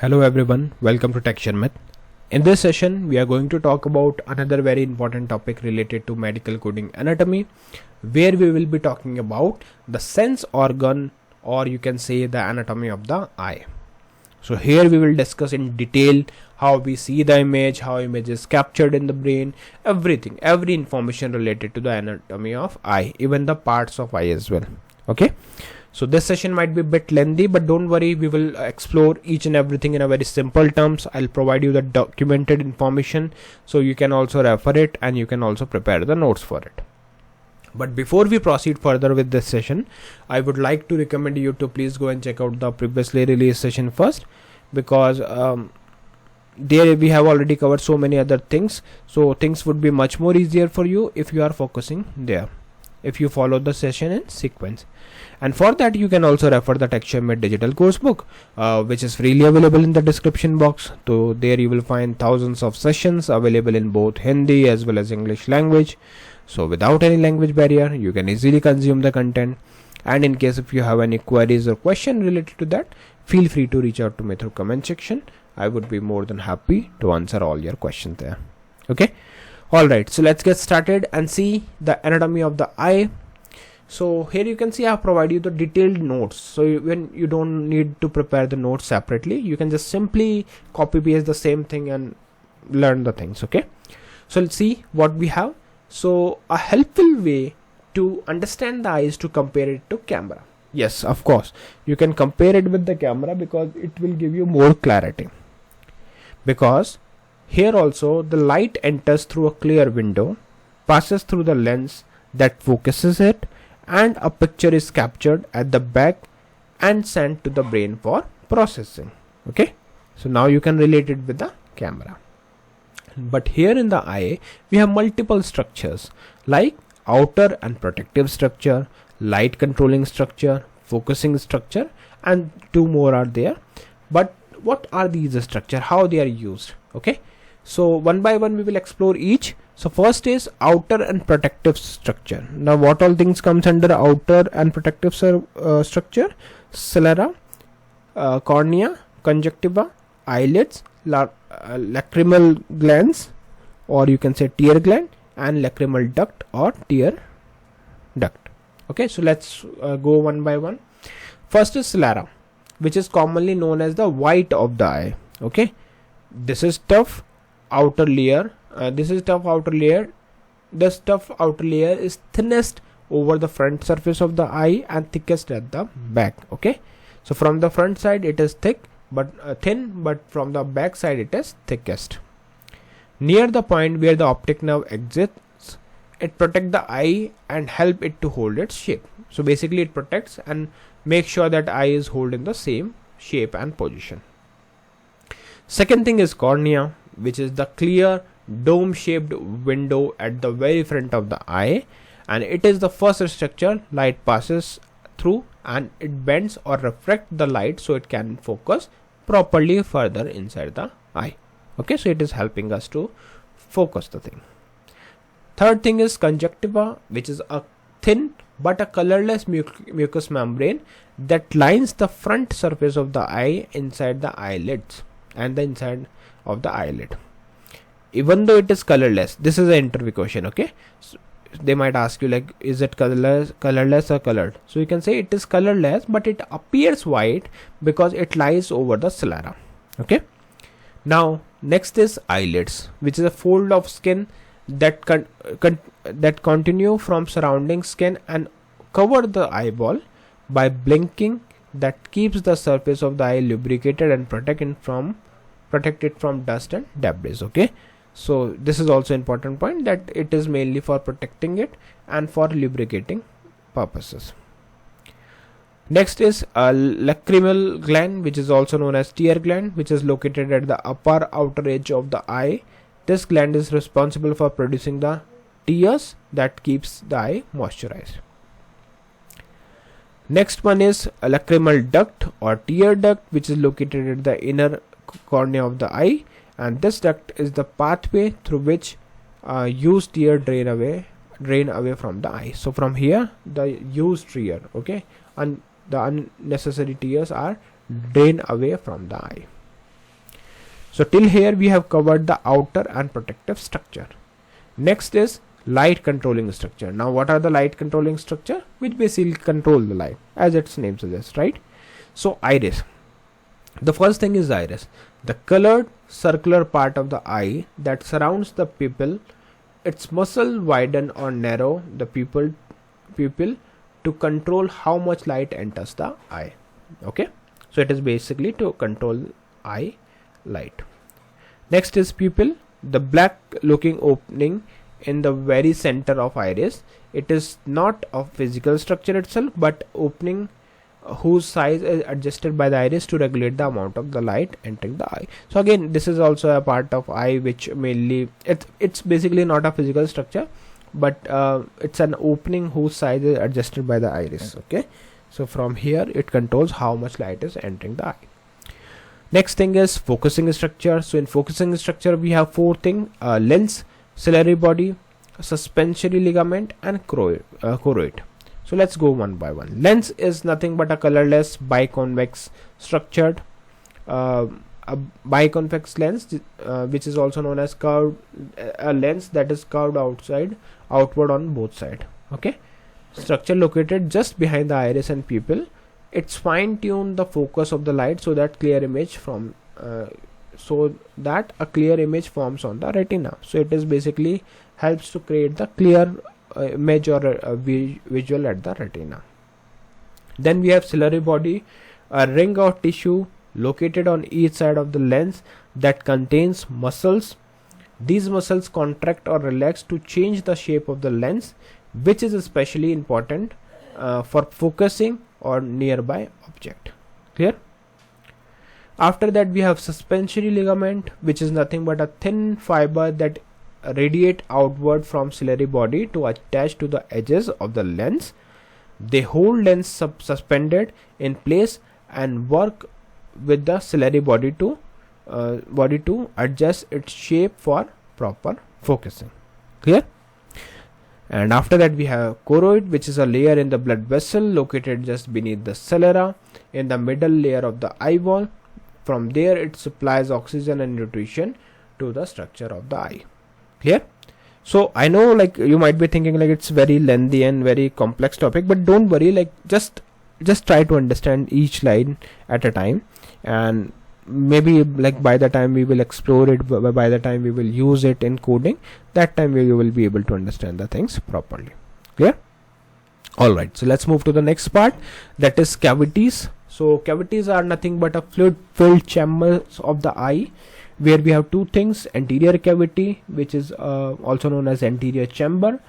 Hello everyone, welcome to Texture Myth. In this session, we are going to talk about another very important topic related to medical coding anatomy, where we will be talking about the sense organ, or you can say the anatomy of the eye. So here we will discuss in detail how we see the image, how image is captured in the brain, everything, every information related to the anatomy of eye, even the parts of eye as well. Okay. So this session might be a bit lengthy, but don't worry, we will explore each and everything in a very simple terms. I'll provide you the documented information so you can also refer it and you can also prepare the notes for it. But before we proceed further with this session, I would like to recommend you to please go and check out the previously released session first, because there we have already covered so many other things. So things would be much more easier for you if you are focusing there, if you follow the session in sequence. And for that you can also refer the Texture Myth digital course book, which is freely available in the description box. So there you will find thousands of sessions available in both Hindi as well as English language. So without any language barrier, you can easily consume the content. And in case if you have any queries or question related to that, feel free to reach out to me through comment section. I would be more than happy to answer all your questions there. Okay. Alright, so let's get started and see the anatomy of the eye. So here you can see I have provided you the detailed notes. So when you don't need to prepare the notes separately, you can just simply copy paste the same thing and learn the things. Okay. So let's see what we have. So a helpful way to understand the eye is to compare it to camera. Yes, of course, you can compare it with the camera because it will give you more clarity. Because here also the light enters through a clear window, passes through the lens that focuses it, and a picture is captured at the back and sent to the brain for processing. Okay, so now you can relate it with the camera. But here in the eye we have multiple structures like outer and protective structure, light controlling structure, focusing structure, and two more are there. But what are these structures, how they are used? Okay, so one by one we will explore each. So first is outer and protective structure. Now what all things comes under outer and protective structure? Sclera, cornea, conjunctiva, eyelids, lacrimal glands, or you can say tear gland, and lacrimal duct or tear duct. Okay, so let's go one by one. First is sclera, which is commonly known as the white of the eye. Okay, this is tough outer layer. This tough outer layer is thinnest over the front surface of the eye and thickest at the back. Okay, so from the front side it is thick but thin, but from the back side it is thickest. Near the point where the optic nerve exits, it protects the eye and help it to hold its shape. So basically it protects and makes sure that eye is held in the same shape and position. Second thing is cornea, which is the clear dome shaped window at the very front of the eye, and it is the first structure light passes through, and it bends or reflects the light so it can focus properly further inside the eye. Okay, so it is helping us to focus the thing. Third thing is conjunctiva, which is a thin but a colorless mucous membrane that lines the front surface of the eye inside the eyelids and the inside of the eyelid. Even though it is colorless, this is an interview question. Okay, so they might ask you like, is it colorless or colored? So you can say it is colorless, but it appears white because it lies over the sclera. Okay, now next is eyelids, which is a fold of skin that continue from surrounding skin and cover the eyeball by blinking, that keeps the surface of the eye lubricated and protect it from dust and debris. Okay, so this is also important point, that it is mainly for protecting it and for lubricating purposes. Next is a lacrimal gland, which is also known as tear gland, which is located at the upper outer edge of the eye. This gland is responsible for producing the tears that keeps the eye moisturized. Next one is a lacrimal duct or tear duct, which is located at the inner cornea of the eye, and this duct is the pathway through which used tear drain away from the eye. So from here the used tear, okay, and the unnecessary tears are drained away from the eye. So till here we have covered the outer and protective structure. Next is light controlling structure. Now what are the light controlling structure? Which basically control the light, as its name suggests, right? So iris. The first thing is iris, the colored circular part of the eye that surrounds the pupil. Its muscle widen or narrow the pupil to control how much light enters the eye. Okay, so it is basically to control eye light. Next is pupil, the black looking opening in the very center of iris. It is not a physical structure itself, but opening whose size is adjusted by the iris to regulate the amount of the light entering the eye. So again, this is also a part of eye which mainly it's basically not a physical structure, but it's an opening whose size is adjusted by the iris. Okay, so from here it controls how much light is entering the eye. Next thing is focusing structure. So in focusing structure we have four things: lens, ciliary body, suspensory ligament, and choroid. So let's go one by one. Lens is nothing but a colorless biconvex structured a biconvex lens, which is also known as curved, a lens that is curved outward on both sides. Okay, structure located just behind the iris and pupil. It's fine-tune the focus of the light so that a clear image forms on the retina. So it is basically helps to create the clear image or visual at the retina. Then we have ciliary body, a ring of tissue located on each side of the lens that contains muscles. These muscles contract or relax to change the shape of the lens, which is especially important for focusing or nearby object. Clear? After that we have suspensory ligament, which is nothing but a thin fiber that radiate outward from ciliary body to attach to the edges of the lens. They hold lens suspended in place and work with the ciliary body to adjust its shape for proper focusing. Clear? And after that we have choroid, which is a layer in the blood vessel located just beneath the sclera in the middle layer of the eyeball. From there it supplies oxygen and nutrition to the structure of the eye. Clear? So I know, like, you might be thinking like it's very lengthy and very complex topic, but don't worry, like just try to understand each line at a time, and maybe like by the time we will explore it, by the time we will use it in coding, that time we will be able to understand the things properly. Clear? Alright, so let's move to the next part, that is cavities. So cavities are nothing but a fluid filled chambers of the eye, where we have two things: anterior cavity, which is also known as anterior chamber,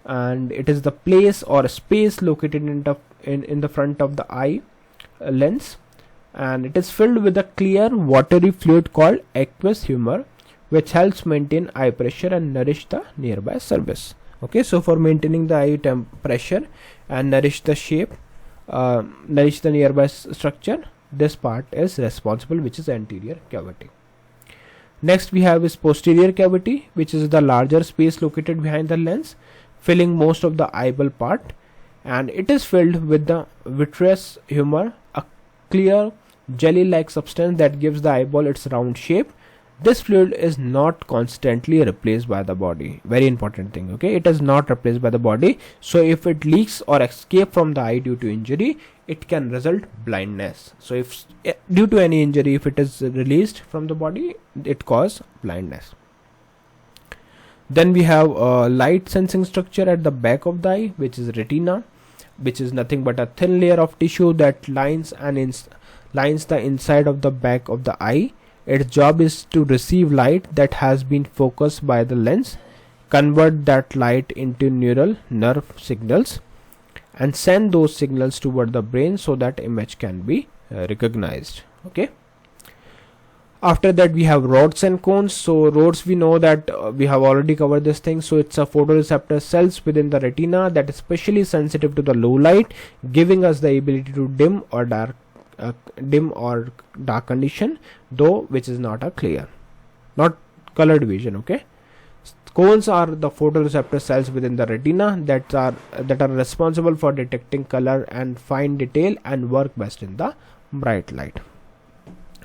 and it is the place or space located in the front of the eye lens, and it is filled with a clear watery fluid called aqueous humor, which helps maintain eye pressure and nourish the nearby surface. Okay, so for maintaining the eye pressure and nourish the shape, nourish the nearby structure, this part is responsible, which is anterior cavity. Next we have is posterior cavity, which is the larger space located behind the lens, filling most of the eyeball part, and it is filled with the vitreous humor, a clear jelly-like substance that gives the eyeball its round shape. This fluid is not constantly replaced by the body. Very important thing. Okay, it is not replaced by the body. So if it leaks or escape from the eye due to injury, it can result blindness. So if due to any injury, if it is released from the body, it cause blindness. Then we have a light sensing structure at the back of the eye, which is retina, which is nothing but a thin layer of tissue that lines the inside of the back of the eye. Its job is to receive light that has been focused by the lens, convert that light into neural nerve signals, and send those signals toward the brain so that image can be recognized. Okay. After that we have rods and cones. So rods, we know that we have already covered this thing. So it's a photoreceptor cells within the retina that is specially sensitive to the low light, giving us the ability to dim or dark condition, though which is not colored vision. Okay, cones are the photoreceptor cells within the retina that are responsible for detecting color and fine detail and work best in the bright light.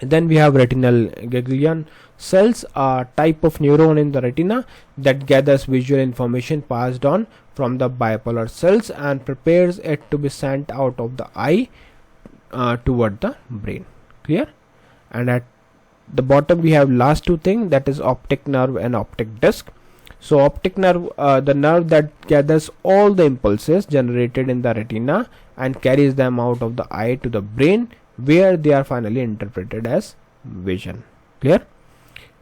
Then we have retinal ganglion cells, a type of neuron in the retina that gathers visual information passed on from the bipolar cells and prepares it to be sent out of the eye toward the brain. Clear? And at the bottom we have last two things, that is optic nerve and optic disc. So optic nerve, the nerve that gathers all the impulses generated in the retina and carries them out of the eye to the brain, where they are finally interpreted as vision. Clear?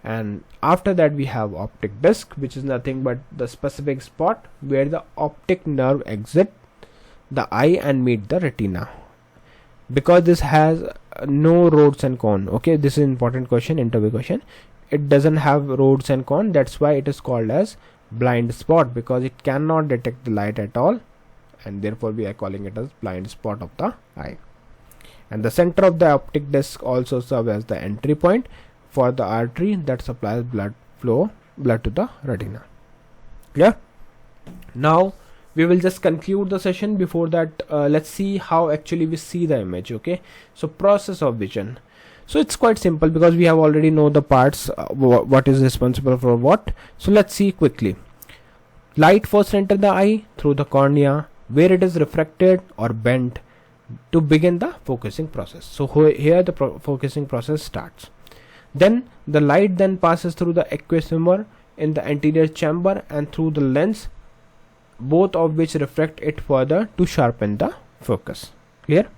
And after that we have optic disc, which is nothing but the specific spot where the optic nerve exit the eye and meet the retina. Because this has no rods and cone, okay, this is important question, interview question. It doesn't have rods and cone, that's why it is called as blind spot, because it cannot detect the light at all, and therefore we are calling it as blind spot of the eye. And the center of the optic disc also serves as the entry point for the artery that supplies blood to the retina. Clear? Now we will just conclude the session. Before that, let's see how actually we see the image. Okay, so process of vision. So it's quite simple because we have already know the parts, what is responsible for what. So let's see quickly. Light first enter the eye through the cornea, where it is refracted or bent to begin the focusing process. So here the focusing process starts. Then the light then passes through the aqueous humor in the anterior chamber and through the lens, both of which refract it further to sharpen the focus. Clear?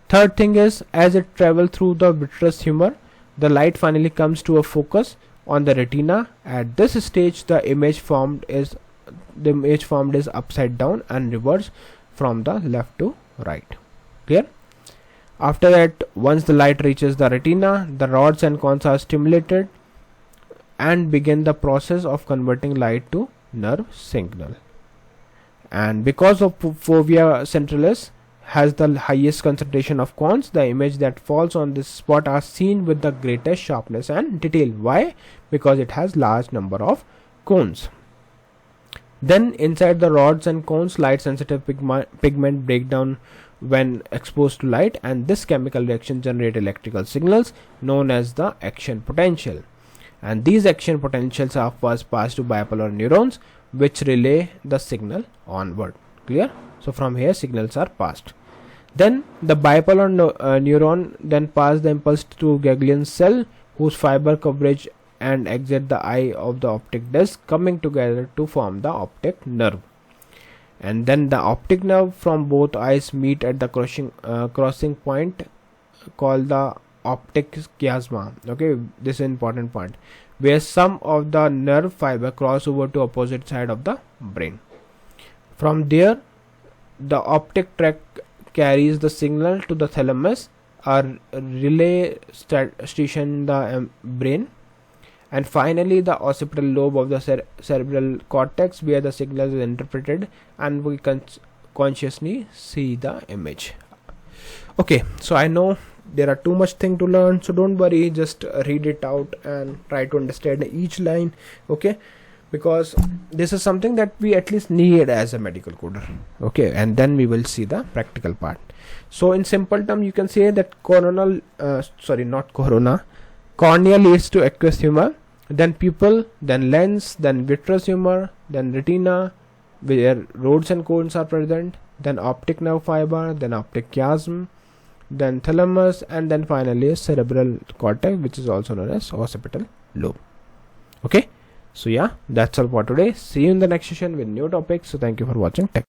Third thing is, as it travels through the vitreous humor, the light finally comes to a focus on the retina. At this stage, the image formed is upside down and reversed from the left to right. Clear? After that, once the light reaches the retina, the rods and cones are stimulated and begin the process of converting light to nerve signal. And because of fovea centralis has the highest concentration of cones, the image that falls on this spot are seen with the greatest sharpness and detail. Why? Because it has large number of cones. Then inside the rods and cones, light sensitive pigment break down when exposed to light, and this chemical reaction generate electrical signals known as the action potential. And these action potentials are first passed to bipolar neurons, which relay the signal onward. Clear? So from here signals are passed. Then the bipolar neuron then pass the impulse to ganglion cell, whose fiber coverage and exit the eye of the optic disc, coming together to form the optic nerve. And then the optic nerve from both eyes meet at the crossing point called the optic chiasma. Okay, this is an important point, where some of the nerve fiber cross over to opposite side of the brain. From there, the optic tract carries the signal to the thalamus, a relay station in the brain, and finally the occipital lobe of the cerebral cortex, where the signal is interpreted and we consciously see the image. Okay, so I know there are too much thing to learn, so don't worry, just read it out and try to understand each line. Okay, because this is something that we at least need as a medical coder. Okay, and then we will see the practical part. So in simple term, you can say that cornea leads to aqueous humor, then pupil, then lens, then vitreous humor, then retina, where rods and cones are present, then optic nerve fiber, then optic chiasm, then thalamus, and then finally cerebral cortex, which is also known as occipital lobe. Okay, so yeah, that's all for today. See you in the next session with new topics. So thank you for watching Tech.